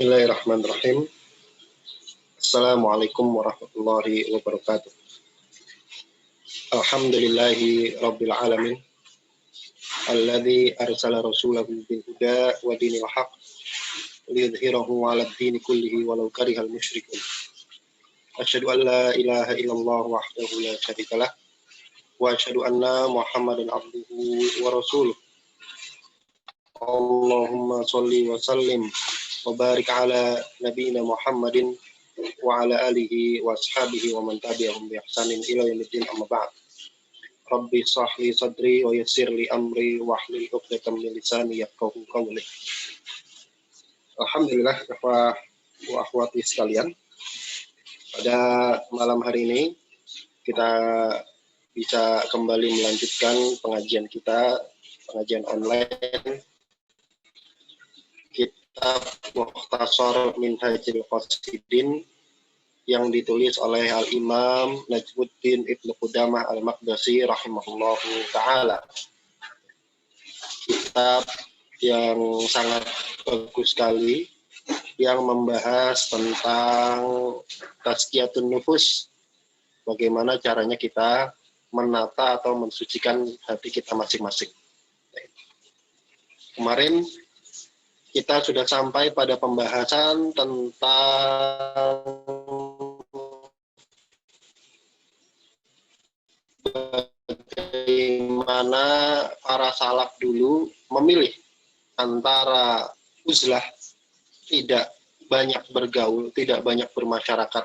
Bismillahirrahmanirrahim. Assalamualaikum warahmatullahi wabarakatuh. Alhamdulillahi rabbil alamin. Alladzi arsala rasulahu bil huda wa dinil haqq liyudhhirahu 'alad dini kullihi walau karihal musyrikun. Asyhadu an la ilaha illallah wahdahu la syarikalah wa asyhadu anna Muhammadan abduhu wa rasuluh. Allahumma shalli wa sallim wa barik ala nabiyyina Muhammadin wa ala alihi wa ashabihi wa man tabi'ahum bi ihsanin ila yaumiddin, amma ba'd. Rabbi shrah li sadri wa yassir li amri wa hlul 'uqdatam min lisani yafqahu qawli. Alhamdulillah, ikhwah wa akhwati sekalian, pada malam hari ini kita bisa kembali melanjutkan pengajian kita, pengajian online kitab Mukhtasar Minhajul Qasidin yang ditulis oleh Al-Imam Najmuddin Ibnu Qudamah Al-Maqdisi rahimahullahu ta'ala. Kitab yang sangat bagus sekali, yang membahas tentang tazkiyatun nufus, bagaimana caranya kita menata atau mensucikan hati kita masing-masing. Kemarin kita sudah sampai pada pembahasan tentang bagaimana para salaf dulu memilih antara uzlah, tidak banyak bergaul, tidak banyak bermasyarakat,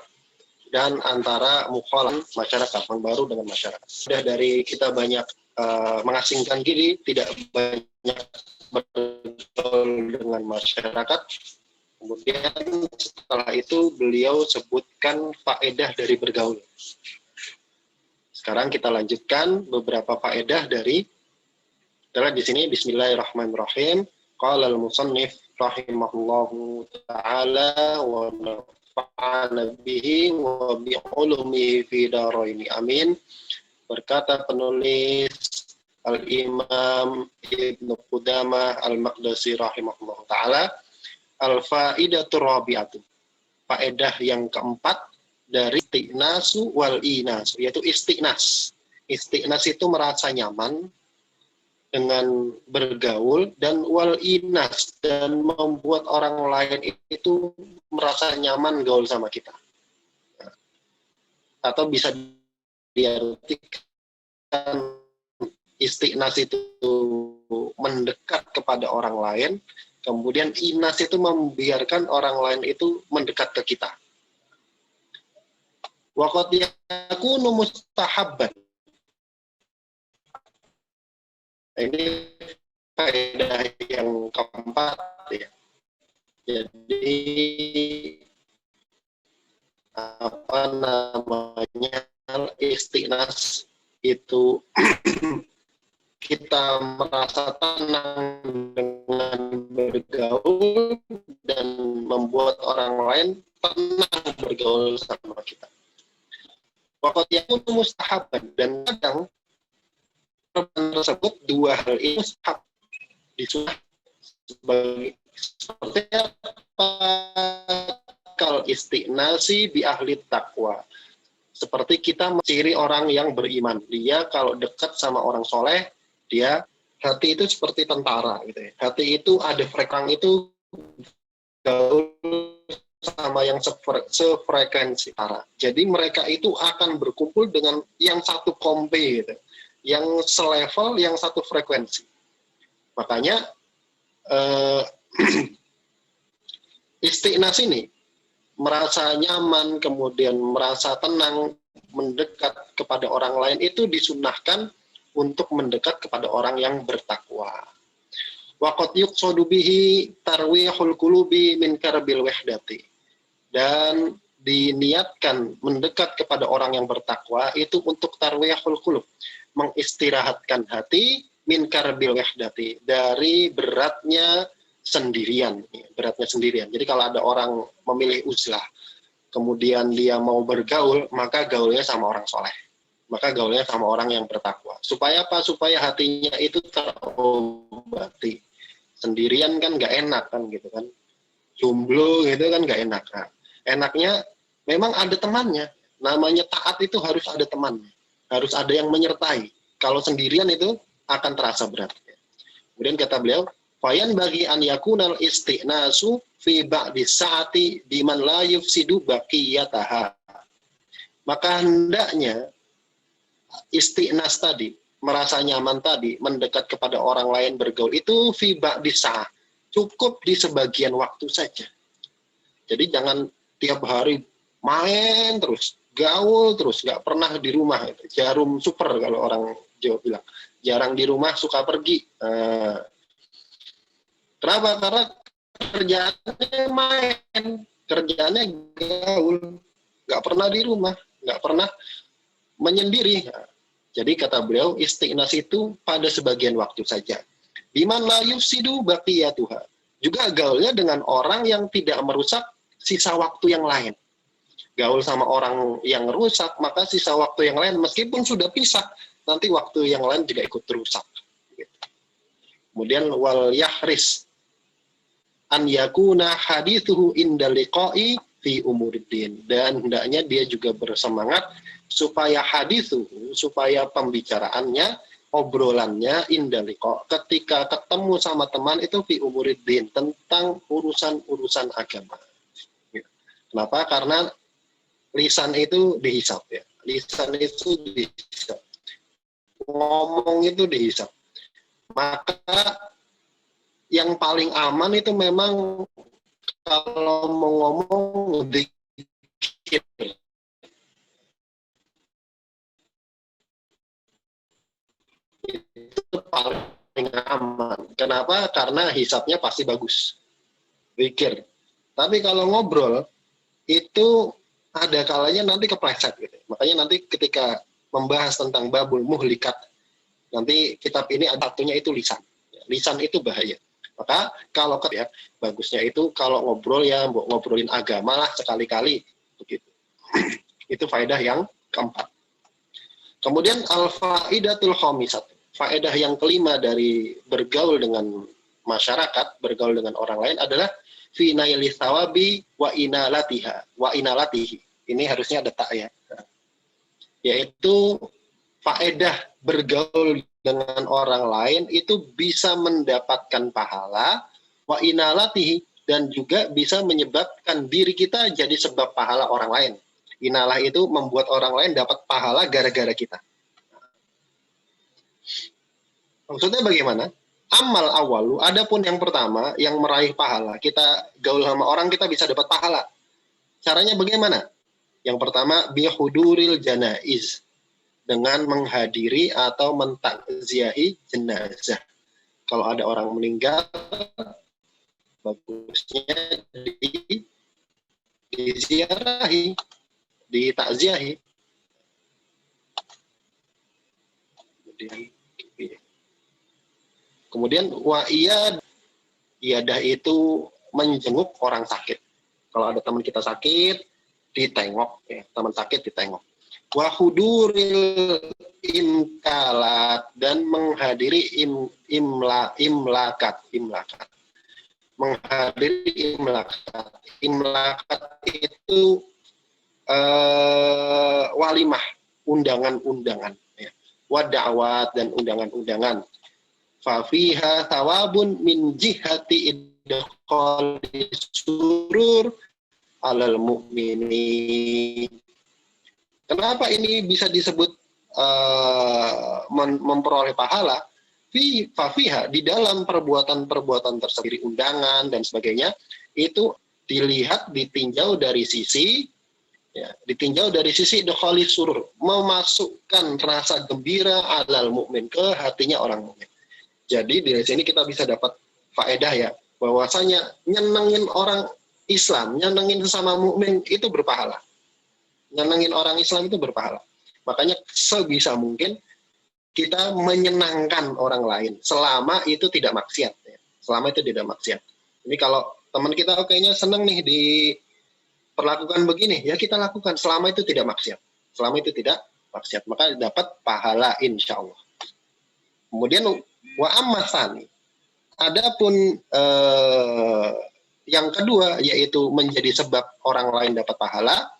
dan antara mukhalafah, masyarakat yang baru dengan masyarakat. Sudah dari kita banyak mengasingkan diri, tidak banyak bergaul dengan masyarakat. Kemudian setelah itu beliau sebutkan faedah dari bergaul. Sekarang kita lanjutkan beberapa faedah dari di sini. Bismillahirrahmanirrahim. Qala al-musannif rahimahullahu ta'ala wa nafa'ana bihi wa bi ulumihi fi daraini amin. Berkata penulis Al-Imam Ibnu Qudamah Al-Maqdisi rahimahullah ta'ala, al-faidatur rabi'atu, faedah yang keempat dari istiqnasu wal inas, yaitu istiqnas. Istiqnas itu merasa nyaman dengan bergaul, dan wal inas, dan membuat orang lain itu merasa nyaman gaul sama kita. Atau bisa diartikan istiqnas itu mendekat kepada orang lain, kemudian inas itu membiarkan orang lain itu mendekat ke kita. Wa qad yakunu mustahabban. Ini faedah yang keempat ya. Jadi apa namanya, istiqnas itu kita merasa tenang dengan bergaul dan membuat orang lain tenang bergaul sama kita. Waqad yakunu mustahabban, dan kadang tersebut dua hal ini mustahab, disunnah sebagai seperti apa? Kal istiqnasi bi ahli taqwa, seperti kita menciri orang yang beriman. Dia kalau dekat sama orang soleh, dia hati itu seperti tentara gitu ya. Hati itu ada frekuensi, itu gaul sama yang sefrekuensi. Jadi mereka itu akan berkumpul dengan yang satu kompe gitu, yang selevel, yang satu frekuensi. Makanya istiqnas ini merasa nyaman, kemudian merasa tenang, mendekat kepada orang lain, itu disunnahkan untuk mendekat kepada orang yang bertakwa. Waqad yuqsadu bihi tarwihul qulubi min karbil wahdati, dan diniatkan mendekat kepada orang yang bertakwa itu untuk tarwihul qulub, mengistirahatkan hati, min karbil wahdati, dari beratnya sendirian. Jadi kalau ada orang memilih uzlah, kemudian dia mau bergaul, maka gaulnya sama orang soleh, maka gaulnya sama orang yang bertakwa. Supaya apa? Supaya hatinya itu terobati. Sendirian kan nggak enak kan gitu kan. jomblo gitu kan nggak enak. Nah, enaknya memang ada temannya. Namanya taat itu harus ada temannya, harus ada yang menyertai. Kalau sendirian itu akan terasa berat. Kemudian kata beliau, fayan bagi an yakunal isti'nasu fi ba'di sa'ati biman la yufsidu baqiyataha. Maka hendaknya isti'nas tadi, merasa nyaman tadi, mendekat kepada orang lain bergaul itu fi ba'di sa'ah. Cukup di sebagian waktu saja. Jadi jangan tiap hari main terus, gaul terus, nggak pernah di rumah. Jarum super kalau orang Jawa bilang. Jarang di rumah, suka pergi. Kenapa? Karena kerjaannya main, kerjaannya gaul, nggak pernah di rumah, nggak pernah menyendiri. Jadi kata beliau, istiqnas itu pada sebagian waktu saja. Biman la yufsidu baqiyatuha. Juga gaulnya dengan orang yang tidak merusak sisa waktu yang lain. Gaul sama orang yang rusak, maka sisa waktu yang lain meskipun sudah pisah, nanti waktu yang lain juga ikut rusak. Kemudian wal yahris an yakuna hadithuhu indal liqa'i fi umuriddin, dan hendaknya dia juga bersemangat supaya hadithuhu, supaya pembicaraannya, obrolannya indal liqa' ketika ketemu sama teman itu fi umuriddin, tentang urusan-urusan agama. Kenapa? Karena lisan itu dihisap ya. Lisan itu dihisap. Ngomong itu dihisap. Maka yang paling aman itu memang kalau mau ngomong dikit. Itu paling aman. Kenapa? Karena hisapnya pasti bagus. Pikir. Tapi kalau ngobrol itu ada kalanya nanti kepleset gitu. Makanya nanti ketika membahas tentang babul muhlikat, nanti kitab ini ada satunya itu lisan. Lisan itu bahaya. Maka kalau ya bagusnya itu kalau ngobrol ya ngobrolin agama lah sekali-kali begitu. Itu faedah yang keempat. Kemudian al-faidatul khamisat. Faedah yang kelima dari bergaul dengan masyarakat, bergaul dengan orang lain adalah fi naili thawabi wa inalatihi. Ini harusnya ada tak ya. Yaitu faedah bergaul dengan orang lain itu bisa mendapatkan pahala wa inalatihi, dan juga bisa menyebabkan diri kita jadi sebab pahala orang lain. Inalah itu membuat orang lain dapat pahala gara-gara kita. Maksudnya bagaimana? Amal awalu, adapun yang pertama yang meraih pahala, kita gaul sama orang kita bisa dapat pahala. Caranya bagaimana? Yang pertama bihuduril janaiz, dengan menghadiri atau mentakziahi jenazah. Kalau ada orang meninggal, bagusnya diziarahi, ditakziahi. Kemudian iyadah itu menjenguk orang sakit. Kalau ada teman kita sakit, ditengok ya, teman sakit ditengok. Wa huduril imkalat, dan menghadiri imlakat. Menghadiri imlakat itu walimah, undangan-undangan ya. Wa da'wat, dan undangan-undangan. Fa fiha thawabun min jihati idkhali surur alal mu'minin. Kenapa ini bisa disebut memperoleh pahala? Fafiha, di dalam perbuatan-perbuatan tersebut, undangan dan sebagainya, itu dilihat, ditinjau dari sisi dekhali surur, memasukkan rasa gembira alal mukmin, ke hatinya orang mukmin. Jadi dari sini kita bisa dapat faedah ya, bahwasanya nyenengin orang Islam, nyenengin sesama mukmin itu berpahala. Nyenengin orang Islam itu berpahala. Makanya sebisa mungkin kita menyenangkan orang lain selama itu tidak maksiat ya. Selama itu tidak maksiat. Ini kalau teman kita kayaknya seneng nih diperlakukan begini, ya kita lakukan selama itu tidak maksiat. Selama itu tidak maksiat, maka dapat pahala insya Allah. Kemudian wa ammasani, adapun yang kedua yaitu menjadi sebab orang lain dapat pahala,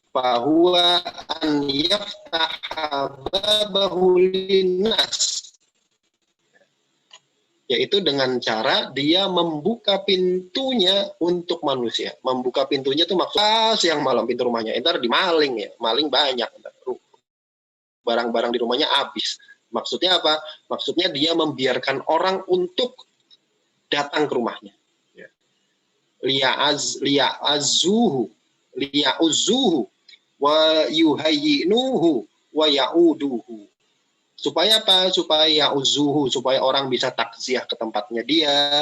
bahwa an yaftaha babahu linnas, yaitu dengan cara dia membuka pintunya untuk manusia. Membuka pintunya itu maksudnya siang malam pintu rumahnya, ntar dimaling ya, maling banyak, barang-barang di rumahnya habis. Maksudnya apa? Maksudnya dia membiarkan orang untuk datang ke rumahnya. Liya'uzuhu wa yuhayyinuhu wa ya'uduhu. Supaya apa? Supaya uzuhu, supaya orang bisa takziah ke tempatnya dia,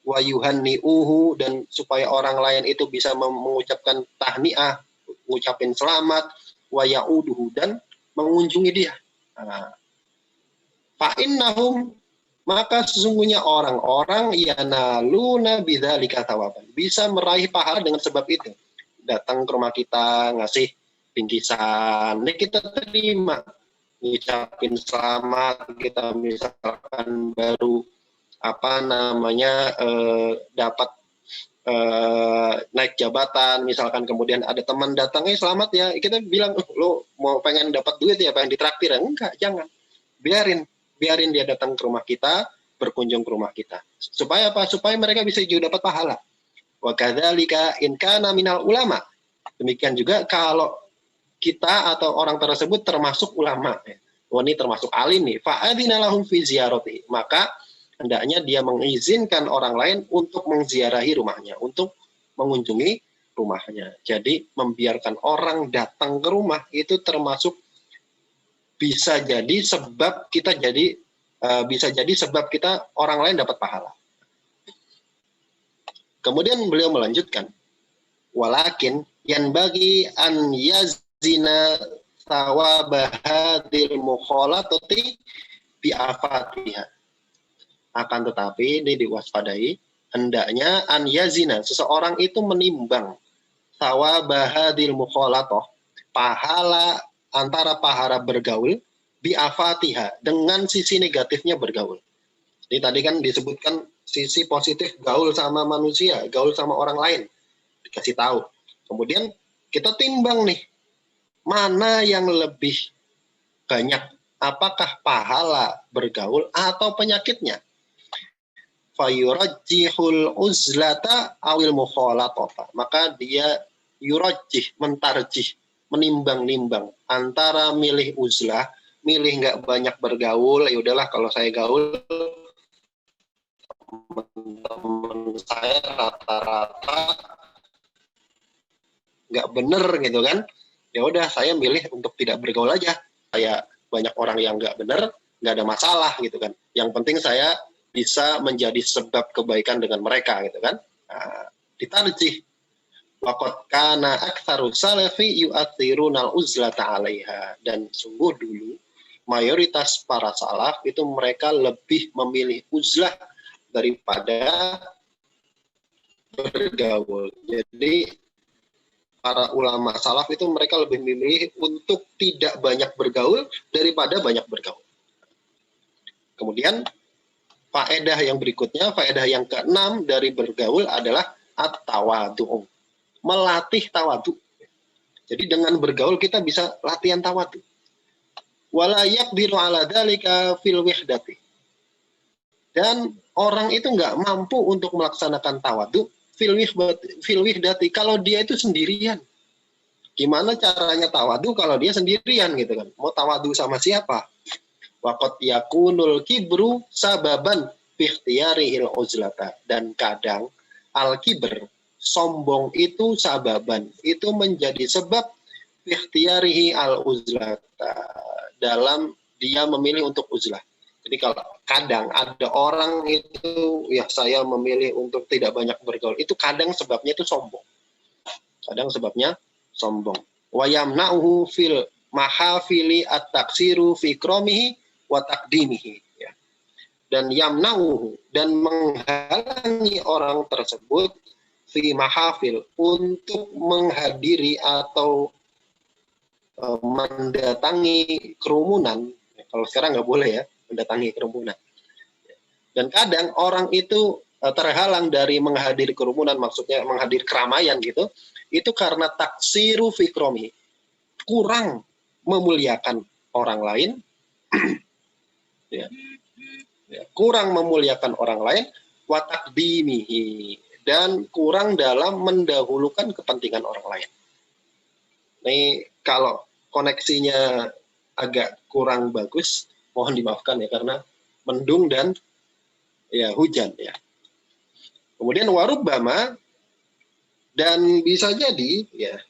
wa yuhanni'uhu, dan supaya orang lain itu bisa mengucapkan tahniah, mengucapin selamat, wa ya'uduhu, dan mengunjungi dia. Fa'innahum, maka sesungguhnya orang-orang yanaluna bidzalika thawaban, bisa meraih pahala dengan sebab itu. Datang ke rumah kita, ngasih bingkisan, ini kita terima, ngucapin selamat, kita misalkan baru dapat naik jabatan, misalkan kemudian ada teman datang, selamat ya, kita bilang, lo mau pengen dapat duit ya, pengen ditraktir, enggak, jangan, biarin dia datang ke rumah kita, berkunjung ke rumah kita, supaya apa? Supaya mereka bisa juga dapat pahala. Wa kadzalika in kana minal ulama, demikian juga kalau kita atau orang tersebut termasuk ulama, ini termasuk alim nih, fa'adzina lahum fi ziyarati, maka hendaknya dia mengizinkan orang lain untuk mengziarahi rumahnya, untuk mengunjungi rumahnya. Jadi membiarkan orang datang ke rumah itu termasuk bisa jadi sebab kita orang lain dapat pahala. Kemudian beliau melanjutkan, walakin yang bagi an yazina thawabahadil mukhalatati bi'afatiha. Akan tetapi ini diwaspadai, hendaknya an yazina, seseorang itu menimbang thawabahadil mukhalatoh, pahala antara pahala bergaul, bi'afatiha, dengan sisi negatifnya bergaul. Jadi tadi kan disebutkan sisi positif gaul sama manusia, gaul sama orang lain, dikasih tahu. Kemudian kita timbang nih, mana yang lebih banyak, apakah pahala bergaul atau penyakitnya. Fayurajjihul uzlata awil mukhalatata, maka dia yurajjih, mentarjih, menimbang-nimbang antara milih uzlah, milih nggak banyak bergaul, ya udahlah kalau saya gaul teman saya rata-rata nggak bener gitu kan, ya udah saya milih untuk tidak bergaul aja, saya banyak orang yang nggak bener, nggak ada masalah gitu kan, yang penting saya bisa menjadi sebab kebaikan dengan mereka gitu kan. Ditarjih, waqad kana aktsaru salafi yu'athirunal uzlata 'alaiha, dan sungguh dulu mayoritas para salaf itu mereka lebih memilih uzlah daripada bergaul. Jadi para ulama salaf itu mereka lebih memilih untuk tidak banyak bergaul daripada banyak bergaul. Kemudian faedah yang berikutnya, faedah yang keenam dari bergaul adalah at-tawadhu, melatih tawadhu. Jadi dengan bergaul kita bisa latihan tawadhu. Wala yaqdiru ala dzalika fil wihdati, dan orang itu nggak mampu untuk melaksanakan tawadhu fil wihdati, kalau dia itu sendirian. Gimana caranya tawadhu kalau dia sendirian gitu kan? Mau tawadhu sama siapa? Waqad yakunul kibru sababan fi ikhtiyarihil uzlata, dan kadang al-kibr, sombong itu sababan, itu menjadi sebab fi ikhtiyarihi al-uzlata, dalam dia memilih untuk uzlah. Jadi kalau kadang ada orang itu, ya saya memilih untuk tidak banyak bergaul, itu kadang sebabnya itu sombong. Kadang sebabnya sombong. Wa yamna'uhu fil mahafili at-taksiru fi kromihi wa taqdimihi. Ya. Dan yamna'uhu, dan menghalangi orang tersebut fi mahafil, untuk menghadiri atau mendatangi kerumunan. Kalau sekarang nggak boleh ya, mendatangi kerumunan. Dan kadang orang itu terhalang dari menghadiri kerumunan, maksudnya menghadiri keramaian gitu, itu karena taksiru fikromi, kurang memuliakan orang lain, ya, kurang memuliakan orang lain, watakdimihi, dan kurang dalam mendahulukan kepentingan orang lain. Ini kalau koneksinya agak kurang bagus, mohon dimaafkan ya, karena mendung dan ya hujan ya. Kemudian warubbama, dan bisa jadi ya,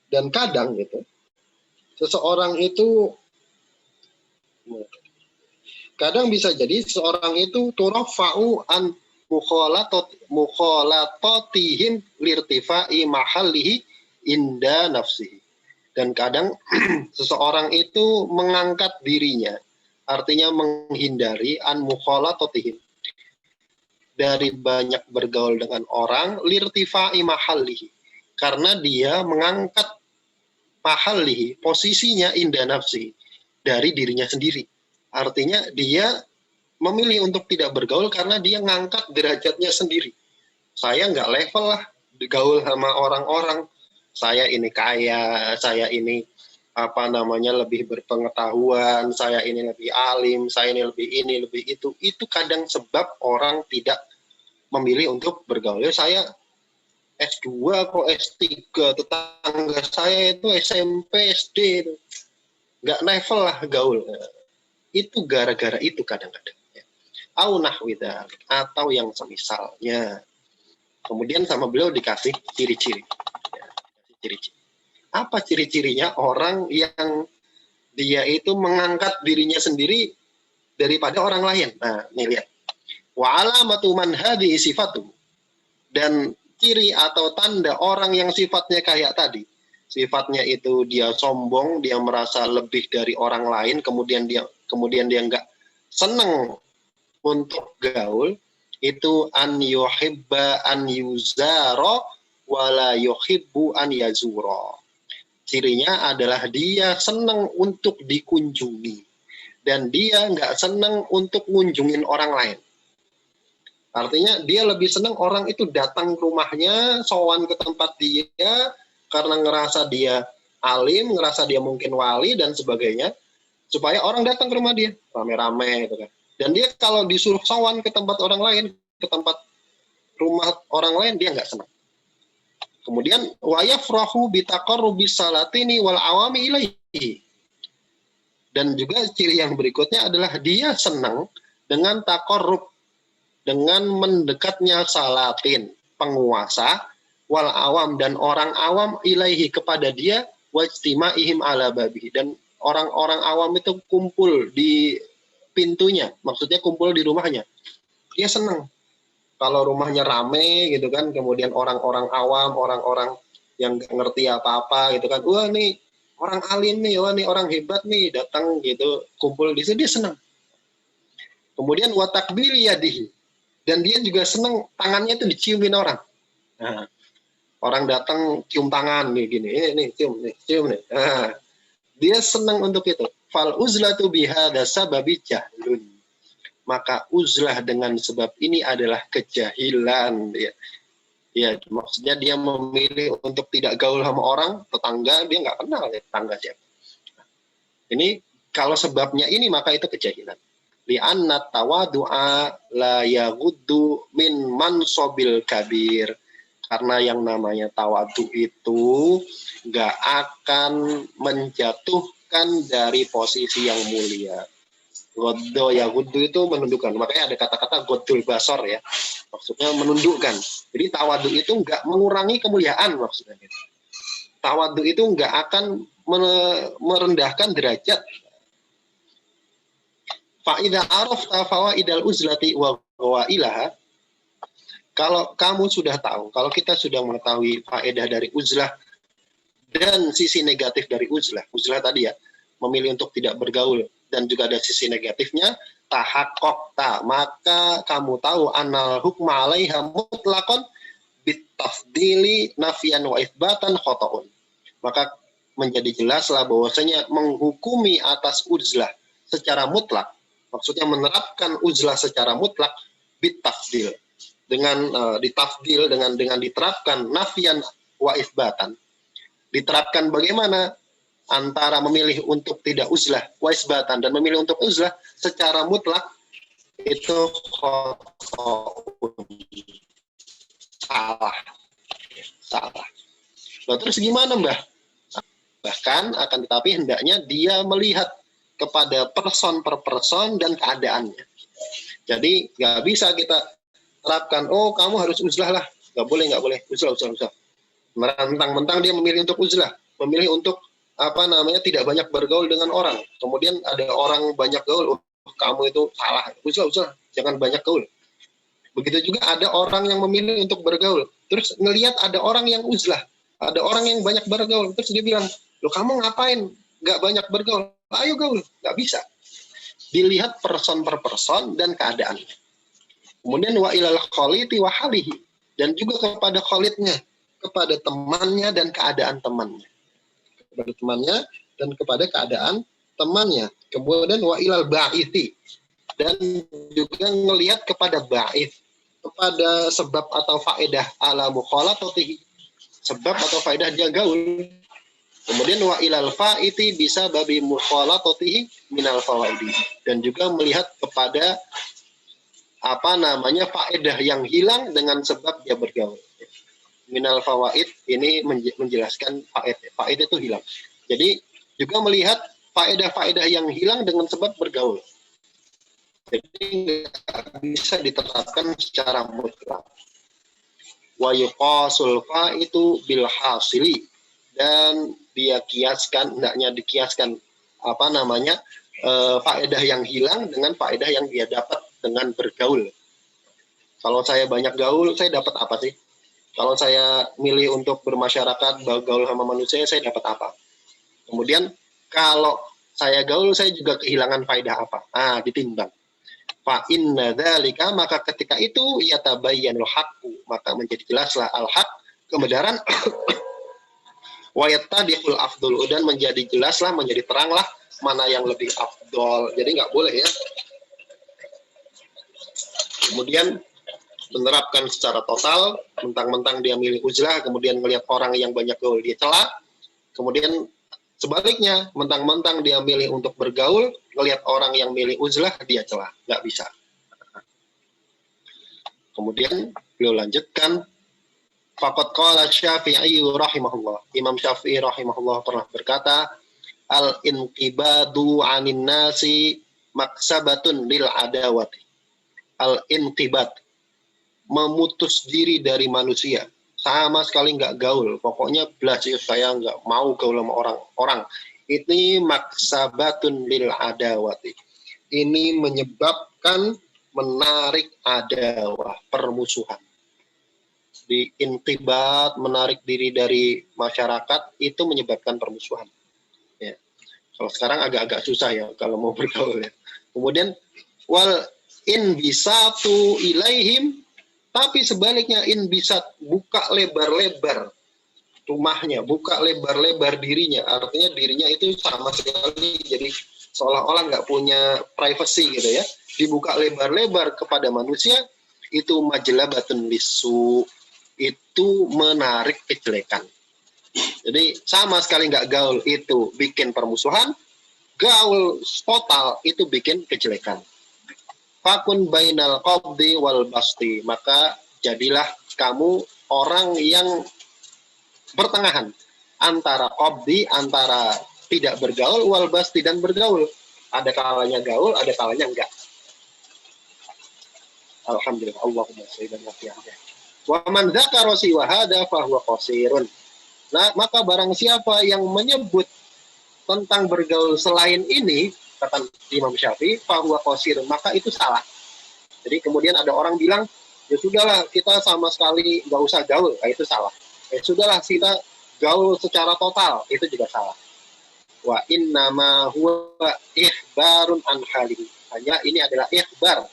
dan kadang gitu, seseorang itu kadang bisa jadi seorang itu turafa'u an mukhalatatihim lirtifai mahallihi inda nafsihi. Dan kadang seseorang itu mengangkat dirinya, artinya menghindari an mukhalatatihim, dari banyak bergaul dengan orang, lirtifai mahallihi, karena dia mengangkat mahallihi, posisinya inda nafsi, dari dirinya sendiri. Artinya dia memilih untuk tidak bergaul karena dia ngangkat derajatnya sendiri. Saya nggak level lah gaul sama orang-orang. Saya ini kaya, saya ini lebih berpengetahuan, saya ini lebih alim, saya ini lebih itu. Itu kadang sebab orang tidak memilih untuk bergaul. Saya S2 kok S3, tetangga saya itu SMP, SD, itu nggak level lah gaul. Itu gara-gara itu kadang-kadang. Au nahwi dzalik, atau yang semisalnya. Kemudian sama beliau dikasih ciri-ciri. Ya, ciri-ciri. Apa ciri-cirinya orang yang dia itu mengangkat dirinya sendiri daripada orang lain? Nah, ini lihat. Wa alamatu man hadhihi sifatu. Dan ciri atau tanda orang yang sifatnya kayak tadi. Sifatnya itu dia sombong, dia merasa lebih dari orang lain, kemudian dia nggak seneng untuk gaul, itu an yuhibba an yuzara wala yuhibbu an yazura. Cirinya adalah dia senang untuk dikunjungi dan dia nggak senang untuk ngunjungin orang lain. Artinya dia lebih senang orang itu datang ke rumahnya, sowan ke tempat dia karena ngerasa dia alim, ngerasa dia mungkin wali dan sebagainya, supaya orang datang ke rumah dia rame-rame gitu kan. Dan dia kalau disuruh sowan ke tempat orang lain, ke tempat rumah orang lain, dia nggak senang. Kemudian wayafrahu bitaqarrubis salatini wal awami ilaihi. Dan juga ciri yang berikutnya adalah dia senang dengan taqarrub, dengan mendekatnya salatin, penguasa, wal awam, dan orang awam ilaihi, kepada dia, wajtimaihim ala babihi, dan orang-orang awam itu kumpul di pintunya, maksudnya kumpul di rumahnya. Dia senang kalau rumahnya rame gitu kan, kemudian orang-orang awam, orang-orang yang nggak ngerti apa-apa gitu kan, wah nih orang alim nih, wah nih orang hebat nih datang gitu, kumpul di sini, dia senang. Kemudian watakbili yadihi, dan dia juga senang tangannya itu diciumin orang. Nah, orang datang cium tangan nih gini, ini cium nih. Nah, dia senang untuk itu. Fal uzlatu bihadza sababi jahlun. Maka uzlah dengan sebab ini adalah kejahilan. Ya, maksudnya dia memilih untuk tidak gaul sama orang, tetangga, dia nggak kenal ya tetangga siapa. Ini kalau sebabnya ini, maka itu kejahilan. Li'anna tawadu'a la yaghuddu min mansobil kabir. Karena yang namanya tawadu itu nggak akan menjatuhkan dari posisi yang mulia. Goddo ya gudu itu menundukkan. Makanya ada kata-kata godul basor ya. Maksudnya menundukkan. Jadi tawadu itu nggak mengurangi kemuliaan maksudnya. Tawadu itu nggak akan merendahkan derajat. Fa'idha arafta fawaidal uzlati wa ilaha. Kalau kamu sudah tahu, kalau kita sudah mengetahui faedah dari uzlah dan sisi negatif dari uzlah tadi ya, memilih untuk tidak bergaul, dan juga ada sisi negatifnya, tahaqqaqta, maka kamu tahu anal hukma 'alaiha mutlaqan bitafdili nafian wa itsbatan khata'un. Maka menjadi jelaslah bahwasanya menghukumi atas uzlah secara mutlak, maksudnya menerapkan uzlah secara mutlak, bitafdil, dengan ditafdil dengan diterapkan nafian wa isbatan. Diterapkan bagaimana? Antara memilih untuk tidak uzlah wa isbatan dan memilih untuk uzlah secara mutlak itu salah. Nah, terus gimana, Mbah? Bahkan akan tetapi hendaknya dia melihat kepada person per person dan keadaannya. Jadi nggak bisa kita terapkan, oh kamu harus uzlah lah, nggak boleh uzlah. Mentang-mentang dia memilih untuk uzlah, memilih untuk tidak banyak bergaul dengan orang. Kemudian ada orang banyak gaul, kamu itu salah, uzlah, jangan banyak gaul. Begitu juga ada orang yang memilih untuk bergaul, terus ngelihat ada orang yang uzlah, ada orang yang banyak bergaul, terus dia bilang, lo kamu ngapain nggak banyak bergaul? Ayo gaul, nggak bisa. Dilihat person per person dan keadaannya. Kemudian wa ilal khaliti wa halihi, dan juga kepada khalidnya, kepada temannya dan keadaan temannya. Kepada temannya dan kepada keadaan temannya. Kemudian wa ilal ba'ithi, dan juga ngelihat kepada ba'ith, kepada sebab atau faedah ala mukhalatatihi, sebab atau faedah dia gaul. Kemudian wa ilal fa'iti bisa babi mukhalatatihi minal fawaidi, dan juga melihat kepada faedah yang hilang dengan sebab dia bergaul. Minal fawaid ini menjelaskan faid itu hilang. Jadi juga melihat faedah-faedah yang hilang dengan sebab bergaul. Jadi nggak bisa diterapkan secara mutlak. Wa yuqasul fa'itu bil hasili, dan dia kiaskan, hendaknya dikiaskan faedah yang hilang dengan faedah yang dia dapat dengan bergaul. Kalau saya banyak gaul, saya dapat apa sih? Kalau saya milih untuk bermasyarakat, bergaul sama manusia, saya dapat apa? Kemudian kalau saya gaul, saya juga kehilangan faedah apa? Ditimbang. Fa inna dzalika, maka ketika itu yatabayyanul haqqu, maka menjadi jelaslah al-haq, kebenaran, wa yattadihul afdul, dan menjadi jelaslah, menjadi teranglah mana yang lebih afdol. Jadi nggak boleh ya. Kemudian menerapkan secara total, mentang-mentang dia milih uzlah, kemudian melihat orang yang banyak gaul dia cela. Kemudian sebaliknya, mentang-mentang dia milih untuk bergaul, melihat orang yang milih uzlah dia cela. Nggak bisa. Kemudian beliau lanjutkan, faqad qala Syafi'i rahimahullah. Imam Syafi'i rahimahullah pernah berkata, al-inqibadu 'anin nasi maksabatun lil adawati. Al-inqibat, memutus diri dari manusia, sama sekali nggak gaul, pokoknya saya nggak mau gaul sama orang-orang. Ini maksabatun lil adawati. Ini menyebabkan menarik adawah, permusuhan. Di intibat, menarik diri dari masyarakat, itu menyebabkan permusuhan. Ya. Kalau sekarang agak-agak susah ya kalau mau bergaul ya. Kemudian wal in bisatu ilaihim, tapi sebaliknya in bisa buka lebar-lebar rumahnya, buka lebar-lebar dirinya, artinya dirinya itu sama sekali jadi seolah-olah nggak punya privacy gitu ya, dibuka lebar-lebar kepada manusia, itu majlabatun lisu, itu menarik kejelekan. Jadi sama sekali nggak gaul itu bikin permusuhan, gaul total itu bikin kejelekan. Fakun bainal qabdi wal basti, maka jadilah kamu orang yang pertengahan antara qabdi, antara tidak bergaul, wal basti, dan bergaul. Ada kalanya gaul, ada kalanya enggak. Alhamdulillah, Allahumma sholli ala Muhammad. Wa man dzakara siwa hadza fa huwa qasirun. Nah, maka barang siapa yang menyebut tentang bergaul selain ini, kata Imam Syafi'i, fa huwa qasirun, maka itu salah. Jadi kemudian ada orang bilang, ya sudahlah kita sama sekali nggak usah gaul, itu salah. Ya sudahlah kita gaul secara total, itu juga salah. Wa innama huwa ikhbarun an halihi. Hanya ini adalah ikhbar,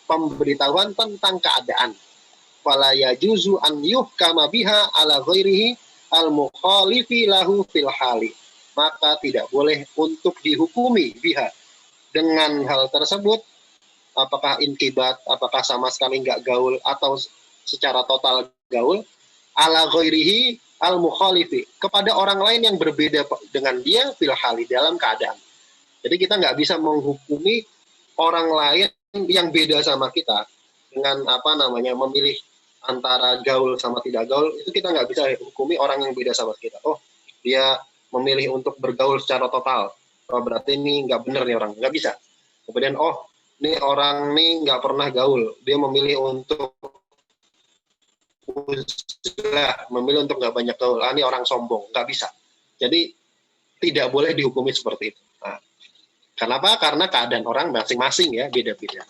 pemberitahuan tentang keadaan. Fala yajuzu an yuhkama biha ala ghairihi al-mukhalifi lahu fil hali. Maka tidak boleh untuk dihukumi biha dengan hal tersebut apakah inkibat, apakah sama sekali nggak gaul, atau secara total gaul, ala ghairihi al-mukhalifi, kepada orang lain yang berbeda dengan dia fil hali, dalam keadaan. Jadi kita nggak bisa menghukumi orang lain yang beda sama kita dengan memilih antara gaul sama tidak gaul. Itu kita nggak bisa hukumi orang yang beda sama kita. Oh, dia memilih untuk bergaul secara total, oh, berarti ini nggak benar nih orang, nggak bisa. Kemudian oh, ini orang nih nggak pernah gaul, dia memilih untuk memilih untuk nggak banyak gaul, ini orang sombong, nggak bisa. Jadi tidak boleh dihukumi seperti itu. Nah, kenapa? Karena keadaan orang masing-masing ya, beda-beda.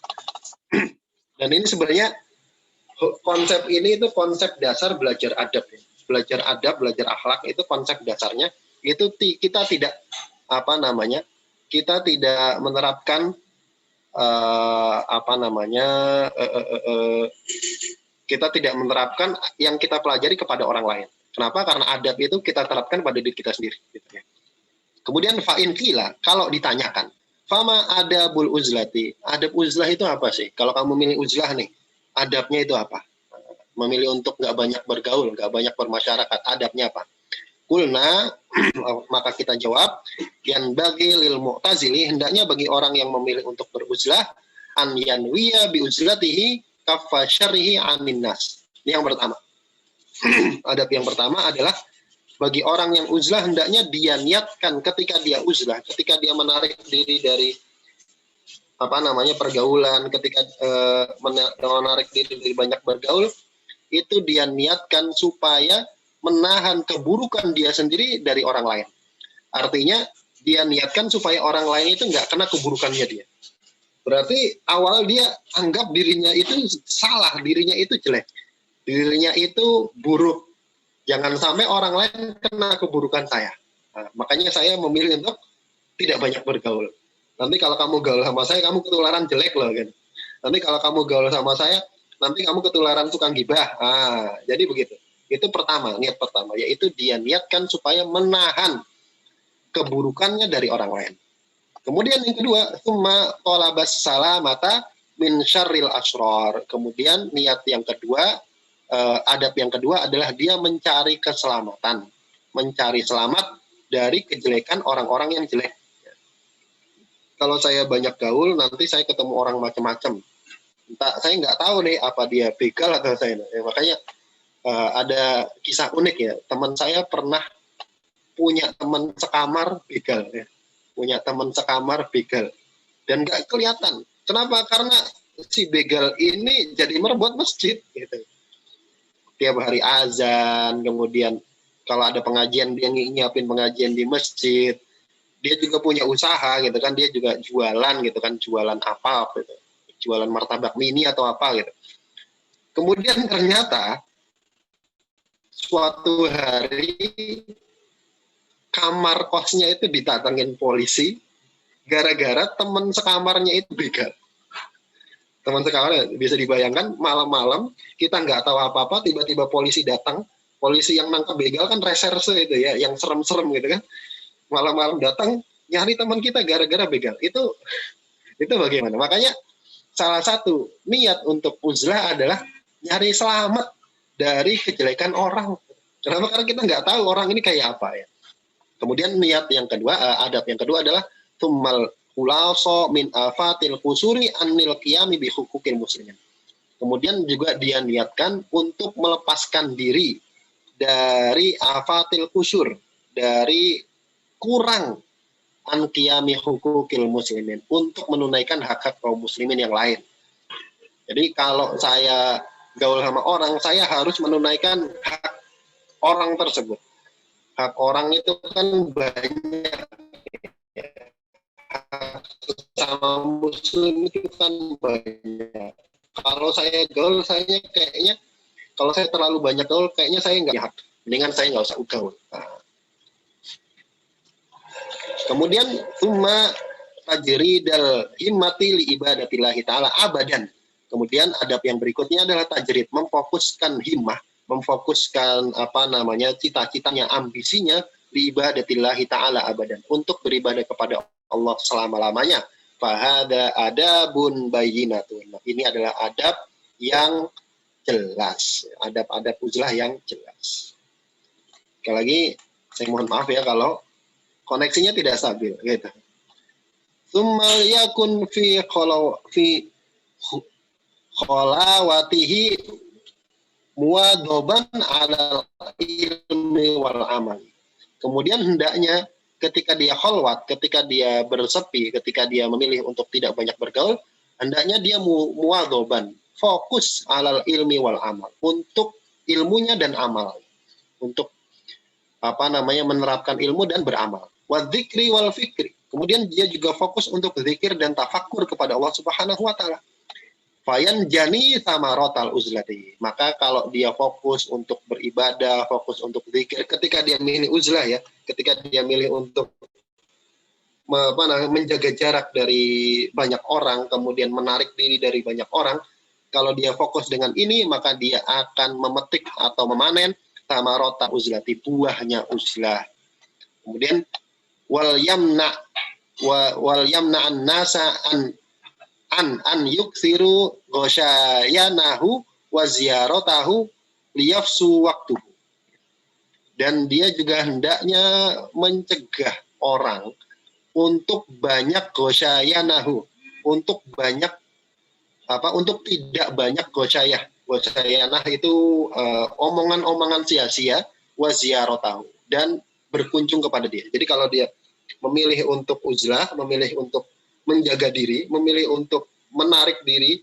Dan ini sebenarnya konsep ini itu konsep dasar belajar adab ya. Belajar adab, belajar akhlak itu konsep dasarnya itu kita tidak kita tidak menerapkan kita tidak menerapkan yang kita pelajari kepada orang lain. Kenapa? Karena adab itu kita terapkan pada diri kita sendiri. Gitu ya. Kemudian fa'in kila, kalau ditanyakan, fama adabul uzlati, adab uzlah itu apa sih? Kalau kamu milih uzlah nih, adabnya itu apa? Memilih untuk nggak banyak bergaul, nggak banyak bermasyarakat, adabnya apa? Kulna, maka kita jawab, yang bagi lil mu'tazili, hendaknya bagi orang yang memilih untuk beruzlah, an yanwiya bi uzlatihi kaffa syarrihi anin nas. Ini yang pertama. Adab yang pertama adalah bagi orang yang uzlah hendaknya dia niatkan ketika dia uzlah, ketika dia menarik diri dari pergaulan, ketika menarik diri dari banyak bergaul, itu dia niatkan supaya menahan keburukan dia sendiri dari orang lain. Artinya dia niatkan supaya orang lain itu nggak kena keburukannya dia. Berarti awal dia anggap dirinya itu salah, dirinya itu jelek, dirinya itu buruk. Jangan sampai orang lain kena keburukan saya. Nah, makanya saya memilih untuk tidak banyak bergaul. Nanti kalau kamu gaul sama saya, kamu ketularan jelek loh. Kan? Nanti kalau kamu gaul sama saya, nanti kamu ketularan tukang gibah. Nah, jadi begitu. Itu pertama, niat pertama, yaitu dia niatkan supaya menahan keburukannya dari orang lain. Kemudian yang kedua, summa talabas salamata min syarril asrar. Kemudian niat yang kedua, adab yang kedua adalah dia mencari keselamatan, mencari selamat dari kejelekan orang-orang yang jelek. Kalau saya banyak gaul, nanti saya ketemu orang macam-macam. Saya nggak tahu nih apa dia begal atau saya. Makanya ada kisah unik ya. Teman saya pernah punya teman sekamar begal ya. Punya teman sekamar begal. Dan nggak kelihatan. Kenapa? Karena si begal ini jadi merebut masjid gitu. Tiap hari azan, kemudian kalau ada pengajian dia nyiapin pengajian di masjid. Dia juga punya usaha gitu kan, dia juga jualan gitu kan, jualan apa gitu. Jualan martabak mini atau apa gitu. Kemudian ternyata suatu hari kamar kosnya itu didatangin polisi gara-gara teman sekamarnya itu begal. Teman sekamarnya bisa dibayangkan malam-malam kita nggak tahu apa-apa, tiba-tiba polisi datang. Polisi yang nangkep begal kan reserse itu ya, yang serem-serem gitu kan. Malam-malam datang nyari teman kita gara-gara begal. Itu bagaimana? Makanya salah satu niat untuk uzlah adalah nyari selamat dari kejelekan orang. Kenapa? Karena kita nggak tahu orang ini kayak apa ya. Kemudian niat yang kedua, adab yang kedua adalah tummal khulaso min afatil kusuri anil qiyami bi hukukil muslimin. Kemudian juga dia niatkan untuk melepaskan diri dari afatil kusur, dari kurang an qiyami hukukil muslimin, untuk menunaikan hak-hak kaum muslimin yang lain. Jadi kalau saya gaul sama orang, saya harus menunaikan hak orang tersebut. Hak orang itu kan banyak. Hak sama muslim itu kan banyak. Kalau saya gaul, kayaknya kalau saya terlalu banyak gaul, kayaknya saya nggak hak. Mendingan saya nggak usah gaul. Nah. Kemudian umma tajridal himmati li ibadatillahi ta'ala abadan. Kemudian adab yang berikutnya adalah tajrid, memfokuskan himmah, memfokuskan cita-citanya, ambisinya li ibadatillahi ta'ala abadan, untuk beribadah kepada Allah selama-lamanya. Fahada adabun bayyinatun. Ini adalah adab yang jelas. Adab-adab uzlah yang jelas. Sekali lagi, saya mohon maaf ya kalau koneksinya tidak stabil. Gitu. Tsumma yakun fi kholawatihi muwadoban ala ilmi wal amal. Kemudian hendaknya ketika dia kholwat, ketika dia bersepi, ketika dia memilih untuk tidak banyak bergaul, hendaknya dia muwadoban, fokus alal ilmi wal amal, untuk ilmunya dan amal, untuk menerapkan ilmu dan beramal. Wa dzikri wal fikri. Kemudian dia juga fokus untuk zikir dan tafakur kepada Allah Subhanahu wa taala. Fayan jani sama rotal uzlati. Maka kalau dia fokus untuk beribadah, fokus untuk zikir, ketika dia milih uzlah ya, ketika dia milih untuk menjaga jarak dari banyak orang, kemudian menarik diri dari banyak orang, kalau dia fokus dengan ini, maka dia akan memetik atau memanen sama rota uzlati, buahnya uzlah. Kemudian wal yamna an nasa an yuksiru ghasyayanahu wa ziyaratahu liyafsu waktuhu. Dan dia juga hendaknya mencegah orang untuk banyak ghasyayanahu, untuk tidak banyak ghasyayah. Ghasayanah itu omongan-omongan sia-sia, wa ziyaratahu, dan berkunjung kepada dia. Jadi kalau dia memilih untuk uzlah, memilih untuk menjaga diri, memilih untuk menarik diri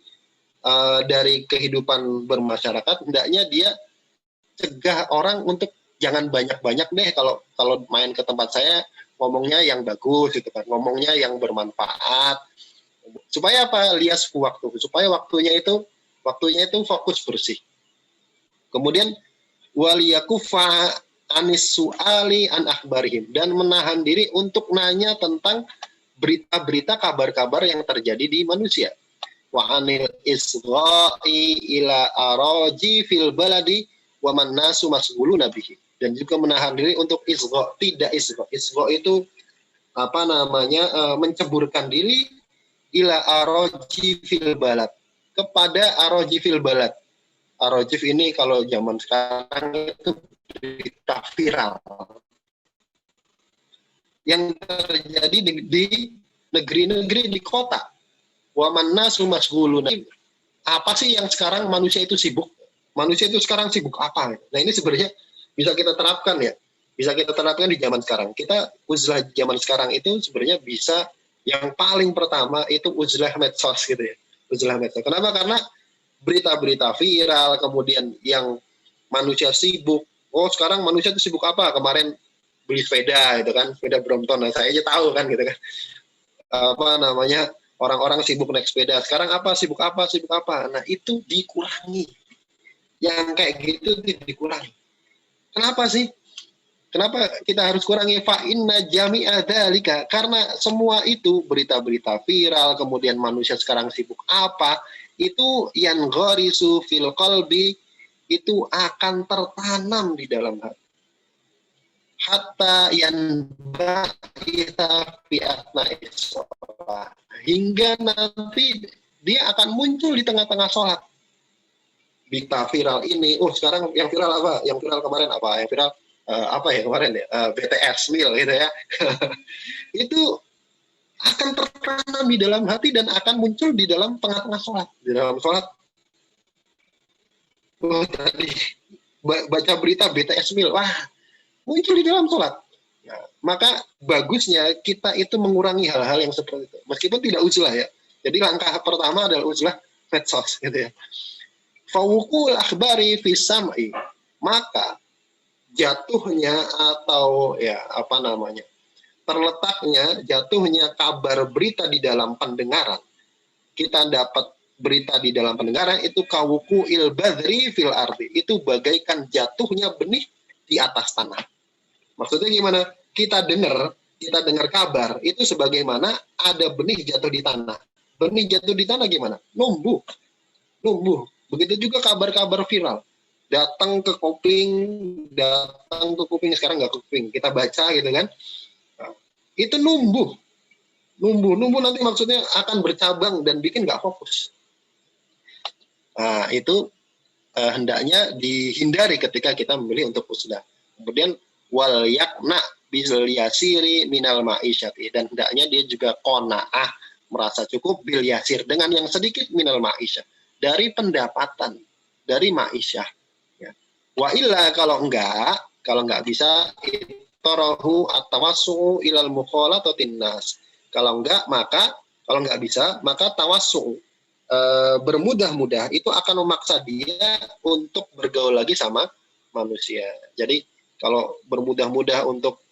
dari kehidupan bermasyarakat, hendaknya dia cegah orang untuk jangan banyak-banyak deh kalau main ke tempat saya, ngomongnya yang bagus gitu kan, ngomongnya yang bermanfaat. Supaya apa? Lias waktu, supaya waktunya itu fokus bersih. Kemudian waliyakufa anis su'ali an akhbarihim, dan menahan diri untuk nanya tentang berita-berita, kabar-kabar yang terjadi di manusia. Wa anil isgha'i ila araji fil baladi wa man nasu masghuluna bihi. Dan juga menahan diri untuk isgha', tidak isgha'. Isgha' itu menceburkan diri ila araji fil balad, kepada araji fil balad. Arajif ini kalau zaman sekarang itu berita viral yang terjadi di negeri-negeri, di kota. Wa man nasu masghuluna. Apa sih yang sekarang manusia itu sibuk? Manusia itu sekarang sibuk apa? Nah, ini sebenarnya bisa kita terapkan ya. Bisa kita terapkan di zaman sekarang. Kita uzlah zaman sekarang itu sebenarnya bisa, yang paling pertama itu uzlah medsos gitu ya. Uzlah medsos. Kenapa? Karena berita-berita viral, kemudian yang manusia sibuk. Oh, sekarang manusia itu sibuk apa? Kemarin beli sepeda gitu kan, sepeda Brompton. Nah, saya aja tahu kan gitu kan. Orang-orang sibuk naik sepeda. Sekarang sibuk apa? Nah, itu dikurangi. Yang kayak gitu dikurangi. Kenapa sih? Kenapa kita harus kurangi? Fa inna jami'a dzalika, karena semua itu berita-berita viral, kemudian manusia sekarang sibuk apa, itu yang gharisu fil qalbi, itu akan tertanam di dalam hati. Hatta yang ba'itha fi atna'is shalah, hingga nanti dia akan muncul di tengah-tengah sholat. Berita viral ini, sekarang yang viral apa? Yang viral kemarin apa? Yang viral kemarin ya? BTS Mil gitu ya. Itu akan tertanam di dalam hati dan akan muncul di dalam tengah-tengah sholat. Di dalam sholat, tadi baca berita BTS Mil, muncul di dalam sholat. Nah, maka bagusnya kita itu mengurangi hal-hal yang seperti itu. Meskipun tidak uzlah ya. Jadi langkah pertama adalah uzlah medsos gitu ya. Fawukul akhbari fi sam'i, maka jatuhnya atau terletaknya jatuhnya kabar berita di dalam pendengaran. Kita dapat berita di dalam pendengaran itu kawuku il badri fil ardi, itu bagaikan jatuhnya benih di atas tanah. Maksudnya gimana? Kita dengar kabar itu sebagaimana ada benih jatuh di tanah. Benih jatuh di tanah gimana? Numbuh. Begitu juga kabar-kabar viral. Datang ke kuping, sekarang nggak ke kuping, kita baca gitu kan. Itu numbuh. Numbuh nanti maksudnya akan bercabang dan bikin nggak fokus. Nah, itu hendaknya dihindari ketika kita memilih untuk uzlah. Kemudian wal yakna bil yasiri minal ma'isyati, dan hendaknya dia juga qanaah, merasa cukup bil yasir, dengan yang sedikit minal ma'isyah, dari pendapatan, dari ma'isyah. Ya. Wa illa kalau enggak bisa itarahu at-tawassu ilal mukhalatatin nas. Kalau enggak bisa, maka tawassu, bermudah-mudah itu akan memaksa dia untuk bergaul lagi sama manusia. Jadi kalau bermudah-mudah untuk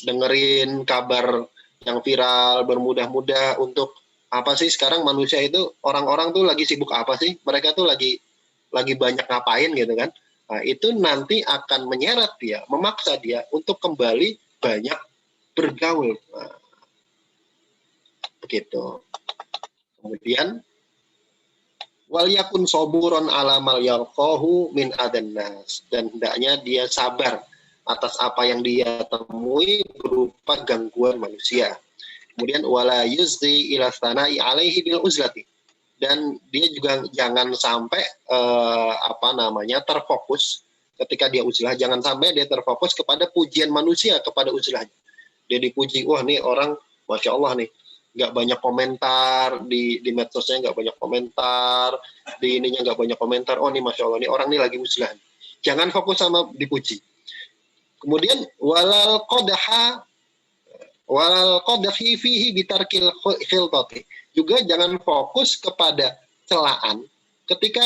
dengerin kabar yang viral, bermudah-mudah untuk apa sih sekarang manusia itu, orang-orang tuh lagi sibuk apa sih? Mereka tuh lagi banyak ngapain gitu kan? Nah, itu nanti akan menyeret dia, memaksa dia untuk kembali banyak bergaul. Nah, begitu. Kemudian wal yakun soburon ala mal yalqahu min adannas, dan hendaknya dia sabar atas apa yang dia temui berupa gangguan manusia. Kemudian wala yuzdi ila stanai alaihi bil uzlati, dan dia juga jangan sampai terfokus ketika dia uzlah, jangan sampai dia terfokus kepada pujian manusia kepada uzlahnya. Dia dipuji, wah nih orang masya Allah nih, nggak banyak komentar di medsosnya, nggak banyak komentar di ininya, nggak banyak komentar, oh nih masya Allah nih orang nih lagi uzlah. Jangan fokus sama dipuji. Kemudian walal qadahi fihi bitarkil khiltati, juga jangan fokus kepada celaan ketika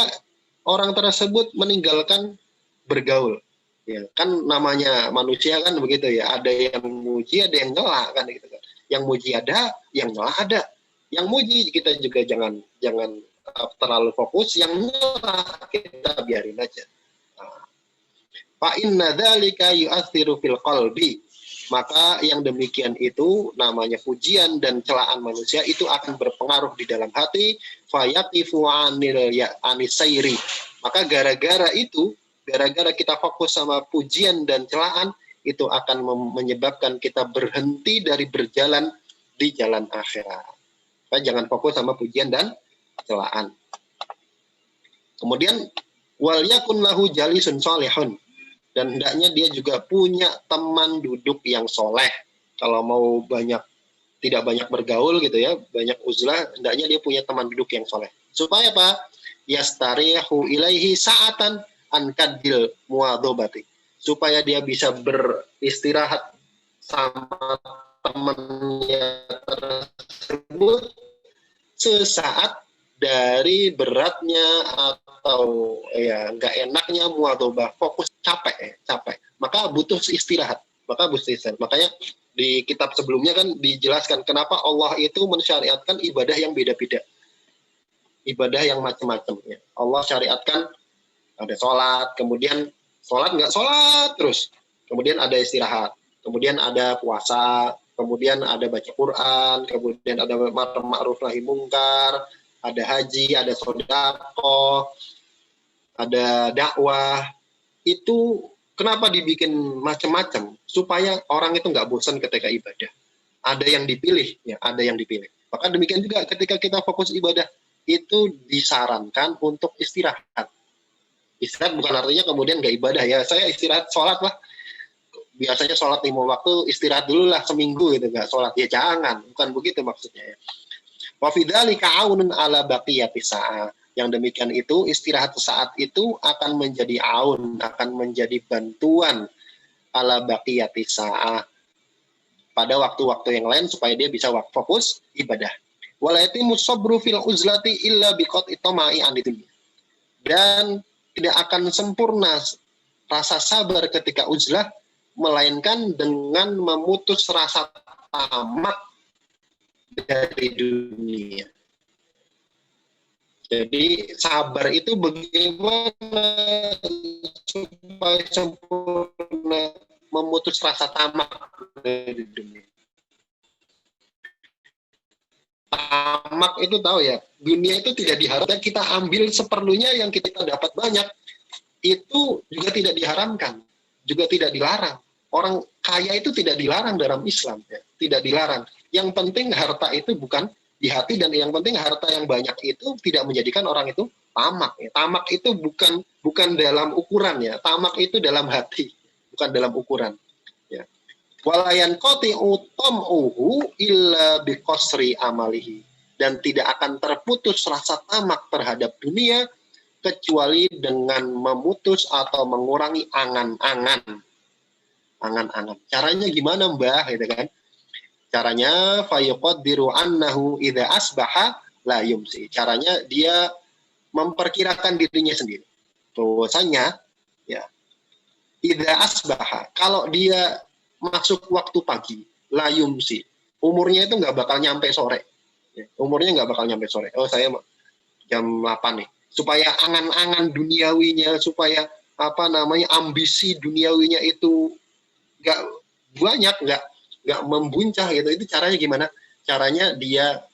orang tersebut meninggalkan bergaul. Ya, kan namanya manusia kan begitu ya, ada yang muji, ada yang nyela kan gitu kan. Yang muji ada, yang nyela ada. Yang muji kita juga jangan terlalu fokus, yang nyela kita biarin aja. Fa inna dzalika yu'athiru fil qalbi, maka yang demikian itu namanya pujian dan celaan manusia itu akan berpengaruh di dalam hati. Fayatifu anisairi, maka gara-gara kita fokus sama pujian dan celaan, itu akan menyebabkan kita berhenti dari berjalan di jalan akhirat. Kita jangan fokus sama pujian dan celaan. Kemudian wal yakun lahu jalisun sholihun, dan hendaknya dia juga punya teman duduk yang soleh. Kalau mau tidak banyak bergaul gitu ya, banyak uzlah, hendaknya dia punya teman duduk yang soleh. Supaya apa? Yastarihu ilaihi sa'atan an kadil muadobati, supaya dia bisa beristirahat sama temannya tersebut sesaat dari beratnya atau ya nggak enaknya muadobah, fokus capek, maka butuh istirahat. Makanya di kitab sebelumnya kan dijelaskan kenapa Allah itu mensyariatkan ibadah yang beda-beda, ibadah yang macam-macam ya. Allah syariatkan ada sholat, kemudian sholat nggak sholat terus, kemudian ada istirahat, kemudian ada puasa, kemudian ada baca Quran, kemudian ada ma'ruf nahi mungkar, ada haji, ada sedekah, ada dakwah. Itu kenapa dibikin macam-macam? Supaya orang itu nggak bosan ketika ibadah. Ada yang dipilih, ya, ada yang dipilih. Maka demikian juga ketika kita fokus ibadah, itu disarankan untuk istirahat. Istirahat bukan artinya kemudian nggak ibadah ya. Saya istirahat sholat lah. Biasanya sholat 5 waktu, istirahat dulu lah seminggu gitu, nggak sholat. Ya jangan, bukan begitu maksudnya ya. Wa fidzalika aunun ala baqiyati sa'ah. Yang demikian itu, istirahat saat itu akan menjadi aun, akan menjadi bantuan ala baqiyati sa'ah pada waktu-waktu yang lain, supaya dia bisa fokus ibadah. Wala yatimu sabru fil uzlati illa biqat'i tama'i an dunya. Dan tidak akan sempurna rasa sabar ketika uzlah, melainkan dengan memutus rasa tamak dari dunia. Jadi sabar itu bagaimana supaya sempurna memutus rasa tamak dari dunia. Tamak itu tahu ya, dunia itu tidak diharapkan kita ambil seperlunya yang kita dapat banyak. Itu juga tidak diharamkan, juga tidak dilarang. Orang kaya itu tidak dilarang dalam Islam, ya. Tidak dilarang. Yang penting harta itu bukan di hati, dan yang penting harta yang banyak itu tidak menjadikan orang itu tamak. Ya. Tamak itu bukan dalam ukuran ya. Tamak itu dalam hati, bukan dalam ukuran. Ya. Walayan koti utam'uhu illa biqasri amalihi. Dan tidak akan terputus rasa tamak terhadap dunia kecuali dengan memutus atau mengurangi angan-angan. Angan-angan. Caranya gimana, Mbah? Gitu kan? Caranya fayuqaddiru annahu idza asbaha la yumsi. Caranya dia memperkirakan dirinya sendiri. Bahwasanya ya, idza asbaha, kalau dia masuk waktu pagi, la yumsi. Umurnya itu nggak bakal nyampe sore. Ya, umurnya nggak bakal nyampe sore. Oh, saya jam 8 nih. Supaya angan-angan duniawinya, supaya ambisi duniawinya itu nggak banyak, nggak membuncah gitu. Itu caranya gimana? Caranya dia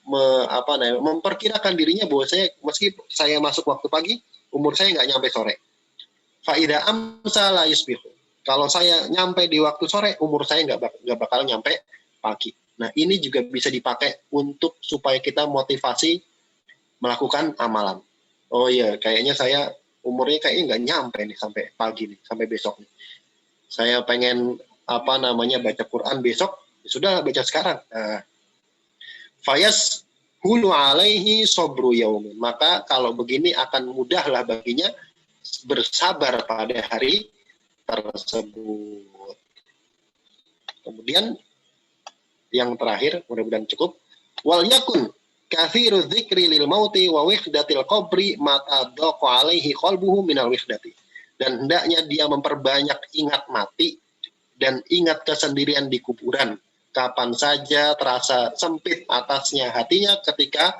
memperkirakan dirinya bahwa meski saya masuk waktu pagi, umur saya nggak nyampe sore. Faida amsa la yusbihu. Kalau saya nyampe di waktu sore, umur saya nggak bakal nyampe pagi. Nah, ini juga bisa dipakai untuk supaya kita motivasi melakukan amalan. Oh iya, kayaknya saya umurnya kayaknya nggak nyampe nih sampai pagi nih, sampai besok nih. Saya pengen baca Quran besok, sudah baca sekarang. Fayas hulu alaihi sobru yaumin. Maka kalau begini akan mudahlah baginya bersabar pada hari tersebut. Kemudian yang terakhir, mudah-mudahan cukup. Wal yakun kathiru dzikri lil mauti wa wihdatil qabri mata daqa alaihi qalbuhu minal wihdati. Dan hendaknya dia memperbanyak ingat mati dan ingat kesendirian di kuburan. Kapan saja terasa sempit atasnya hatinya ketika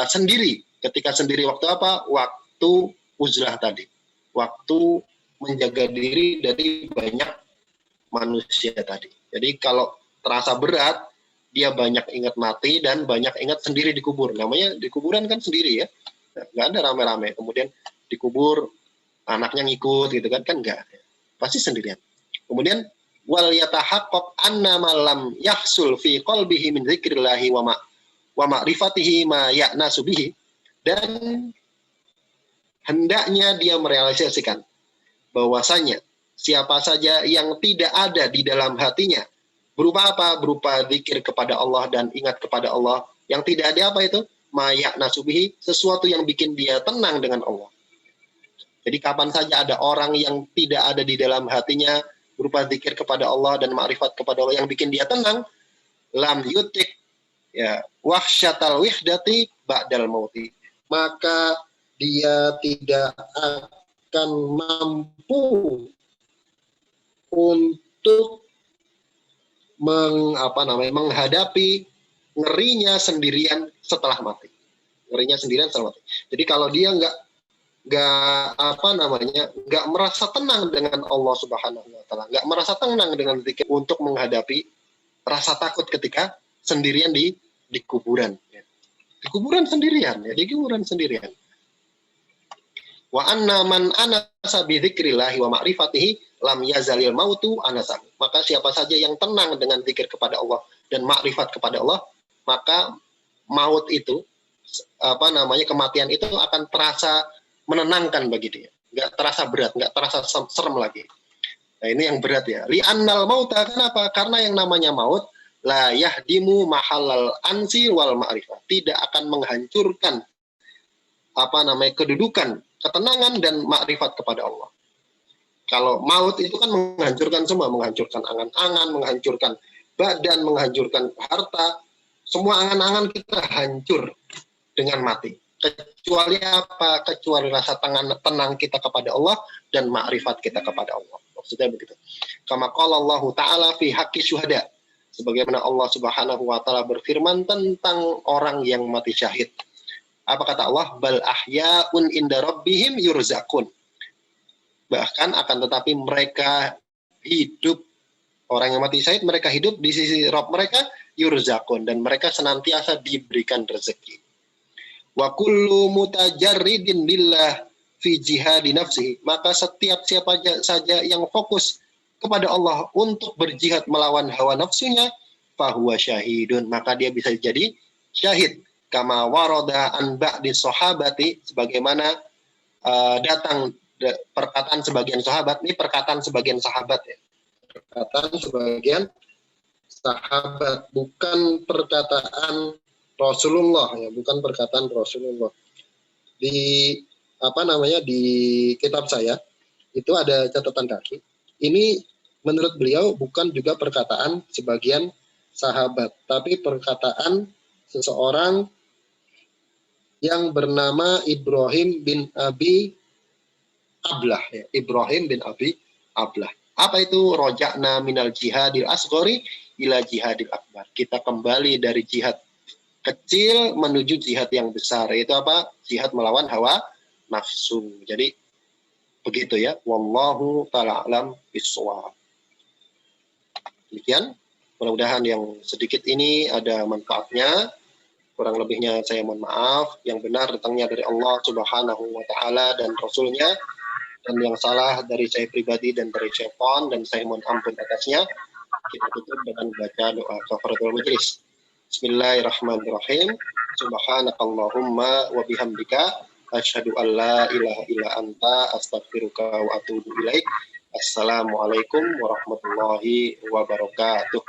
sendiri. Ketika sendiri waktu apa? Waktu uzlah tadi. Waktu menjaga diri dari banyak manusia tadi. Jadi kalau terasa berat, dia banyak ingat mati dan banyak ingat sendiri di kubur. Namanya di kuburan kan sendiri ya. Nggak ada rame-rame. Kemudian dikubur anaknya ngikut gitu kan enggak. Pasti sendirian. Kemudian wal yatahaqqaq anna ma lam yahsul fi qalbihi min dzikrillahi wa ma'rifatihi ma ya'nasu bihi, dan hendaknya dia merealisasikan bahwasanya siapa saja yang tidak ada di dalam hatinya berupa apa? Berupa zikir kepada Allah dan ingat kepada Allah. Yang tidak ada apa itu? Ma ya'nasu bihi, sesuatu yang bikin dia tenang dengan Allah. Jadi kapan saja ada orang yang tidak ada di dalam hatinya berupa zikir kepada Allah dan ma'rifat kepada Allah yang bikin dia tenang, lam yutik ya wahsyatal wihdati ba'dal mauti, maka dia tidak akan mampu untuk menghadapi ngerinya sendirian setelah mati. Ngerinya sendirian setelah mati. Jadi kalau dia nggak merasa tenang dengan Allah Subhanahu wa taala, nggak merasa tenang dengan zikir untuk menghadapi rasa takut ketika sendirian di kuburan ya. Di kuburan sendirian ya, di kuburan sendirian. Wa anna man anasa bi dzikrillah wa ma'rifatihi lam yazalil mautu anasa. Maka siapa saja yang tenang dengan zikir kepada Allah dan makrifat kepada Allah, maka maut itu kematian itu akan terasa menenangkan bagi dia, nggak terasa berat, nggak terasa serem lagi. Nah ini yang berat ya. Li'annal mauta, kenapa? Karena yang namanya maut la yahdimu mahallal ansi wal ma'rifah, tidak akan menghancurkan kedudukan, ketenangan dan makrifat kepada Allah. Kalau maut itu kan menghancurkan semua, menghancurkan angan-angan, menghancurkan badan, menghancurkan harta, semua angan-angan kita hancur dengan mati. Kecuali apa? Kecuali rasa tenang kita kepada Allah dan makrifat kita kepada Allah. Maksudnya begitu. Kama qala Allah Ta'ala fi haqqi syuhada. Sebagaimana Allah Subhanahu wa taala berfirman tentang orang yang mati syahid. Apa kata Allah? Bal ahya'un inda rabbihim yurzaqun. Bahkan akan tetapi mereka hidup, orang yang mati syahid mereka hidup di sisi Rabb mereka yurzaqun, dan mereka senantiasa diberikan rezeki. Wa kullu mutajarridin lillah fi jihadi nafsihi, maka setiap siapa saja yang fokus kepada Allah untuk berjihad melawan hawa nafsunya, fahuwa syahidun, maka dia bisa jadi syahid. Kama warada an ba'di sahabati, sebagaimana datang perkataan sebagian sahabat. Ini perkataan sebagian sahabat ya. Perkataan sebagian sahabat, bukan perkataan Rasulullah ya, bukan perkataan Rasulullah. Di di kitab saya itu ada catatan kaki. Ini menurut beliau bukan juga perkataan sebagian sahabat, tapi perkataan seseorang yang bernama Ibrahim bin Abi Ablah ya. Ibrahim bin Abi Ablah. Apa itu rojakna minal jihadil asghari ila jihadil akbar? Kita kembali dari jihad kecil menuju jihad yang besar. Itu apa? Jihad melawan hawa nafsu. Jadi begitu ya. Wallahu ta'ala alam bissawab. Demikian. Mudah-mudahan yang sedikit ini ada manfaatnya. Kurang lebihnya saya mohon maaf. Yang benar datangnya dari Allah Subhanahu wa Ta'ala dan Rasulnya, dan yang salah dari saya pribadi dan dari syaitan, dan saya mohon ampun atasnya. Kita tutup dengan baca doa kafaratul majlis. Bismillahirrahmanirrahim. Subhanakallahumma wa bihamdika asyhadu an la ilaha illa anta astaghfiruka wa atubu ilaik. Assalamualaikum warahmatullahi wabarakatuh.